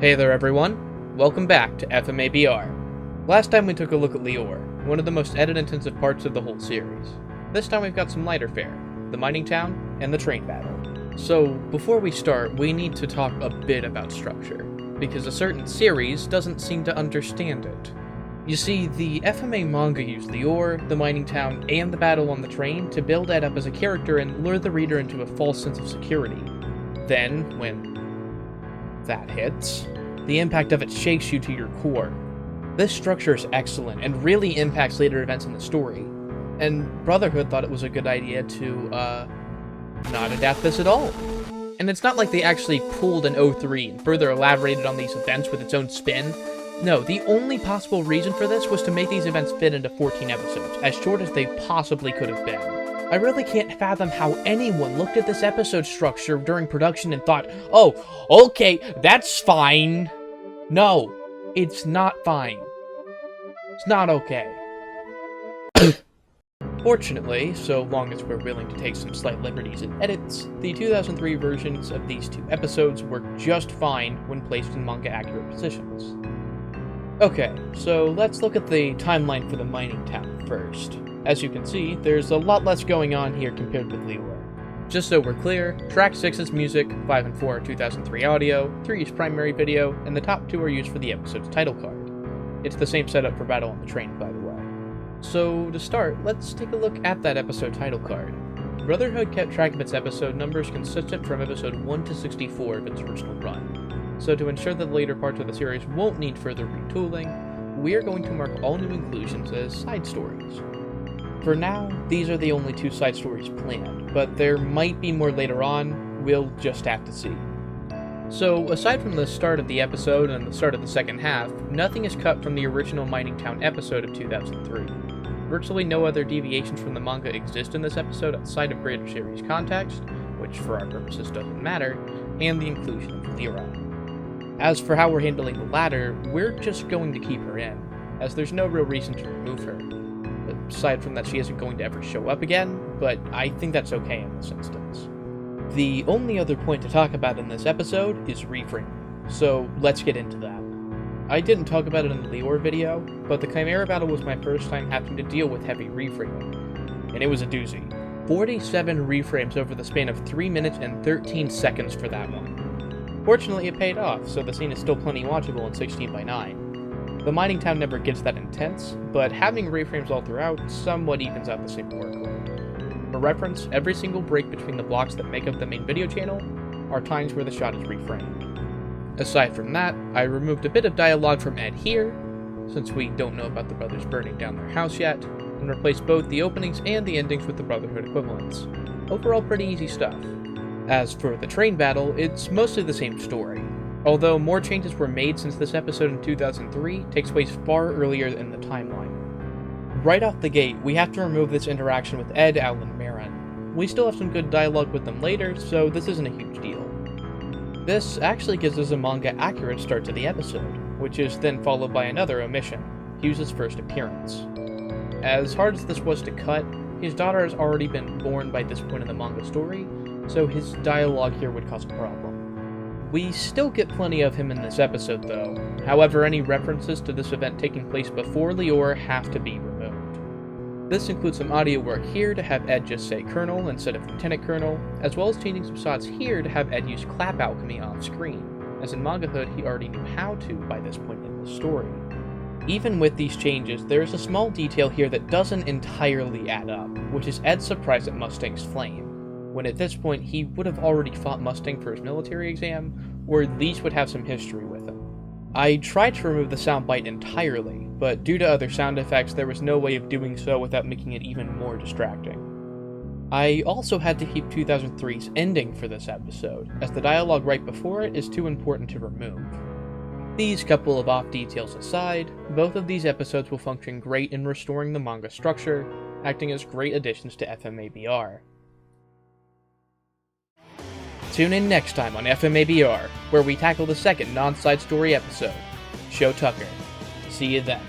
Hey there everyone, welcome back to FMA BR. Last time we took a look at Lior, one of the most edit-intensive parts of the whole series. This time we've got some lighter fare, the mining town, and the train battle. So, before we start, we need to talk a bit about structure, because a certain series doesn't seem to understand it. You see, the FMA manga used Lior, the mining town, and the battle on the train to build Ed up as a character and lure the reader into a false sense of security. Then, when that hits, the impact of it shakes you to your core. This structure is excellent and really impacts later events in the story. And Brotherhood thought it was a good idea to, not adapt this at all. And it's not like they actually pulled an 03 and further elaborated on these events with its own spin. No, the only possible reason for this was to make these events fit into 14 episodes, as short as they possibly could have been. I really can't fathom how anyone looked at this episode structure during production and thought, oh, okay, that's fine. No, it's not fine. It's not okay. Fortunately, so long as we're willing to take some slight liberties in edits, the 2003 versions of these two episodes work just fine when placed in manga-accurate positions. Okay, so let's look at the timeline for the mining town first. As you can see, there's a lot less going on here compared with Lior. Just so we're clear, track 6 is music, 5 and 4 are 2003 audio, 3 is primary video, and the top 2 are used for the episode's title card. It's the same setup for Battle on the Train, by the way. So, to start, let's take a look at that episode title card. Brotherhood kept track of its episode numbers consistent from episode 1 to 64 of its original run. So to ensure that the later parts of the series won't need further retooling, we are going to mark all new inclusions as side stories. For now, these are the only 2 side stories planned, but there might be more later on, we'll just have to see. So, aside from the start of the episode and the start of the second half, nothing is cut from the original Mining Town episode of 2003. Virtually no other deviations from the manga exist in this episode outside of greater series context, which for our purposes doesn't matter, and the inclusion of Lyra. As for how we're handling the latter, we're just going to keep her in, as there's no real reason to remove her. Aside from that she isn't going to ever show up again, but I think that's okay in this instance. The only other point to talk about in this episode is reframing, so let's get into that. I didn't talk about it in the Lior video, but the Chimera battle was my first time having to deal with heavy reframing, and it was a doozy. 47 reframes over the span of 3 minutes and 13 seconds for that one. Fortunately, it paid off, so the scene is still plenty watchable in 16:9. The mining town never gets that intense, but having reframes all throughout somewhat evens out the same workload. For reference, every single break between the blocks that make up the main video channel are times where the shot is reframed. Aside from that, I removed a bit of dialogue from Ed here, since we don't know about the brothers burning down their house yet, and replaced both the openings and the endings with the Brotherhood equivalents. Overall, pretty easy stuff. As for the train battle, it's mostly the same story, although more changes were made since this episode in 2003 takes place far earlier in the timeline. Right off the gate, we have to remove this interaction with Ed, Al, and Marin. We still have some good dialogue with them later, so this isn't a huge deal. This actually gives us a manga-accurate start to the episode, which is then followed by another omission, Hughes' first appearance. As hard as this was to cut, his daughter has already been born by this point in the manga story, so his dialogue here would cause a problem. We still get plenty of him in this episode though, however any references to this event taking place before Lior have to be removed. This includes some audio work here to have Ed just say Colonel instead of Lieutenant Colonel, as well as changing some shots here to have Ed use clap alchemy off screen, as in Mangahood he already knew how to by this point in the story. Even with these changes, there is a small detail here that doesn't entirely add up, which is Ed's surprise at Mustang's flame, when at this point he would have already fought Mustang for his military exam, or at least would have some history with him. I tried to remove the soundbite entirely, but due to other sound effects there was no way of doing so without making it even more distracting. I also had to keep 2003's ending for this episode, as the dialogue right before it is too important to remove. These couple of off details aside, both of these episodes will function great in restoring the manga structure, acting as great additions to FMA BR. Tune in next time on FMA BR, where we tackle the second non-side story episode, Show Tucker. See you then.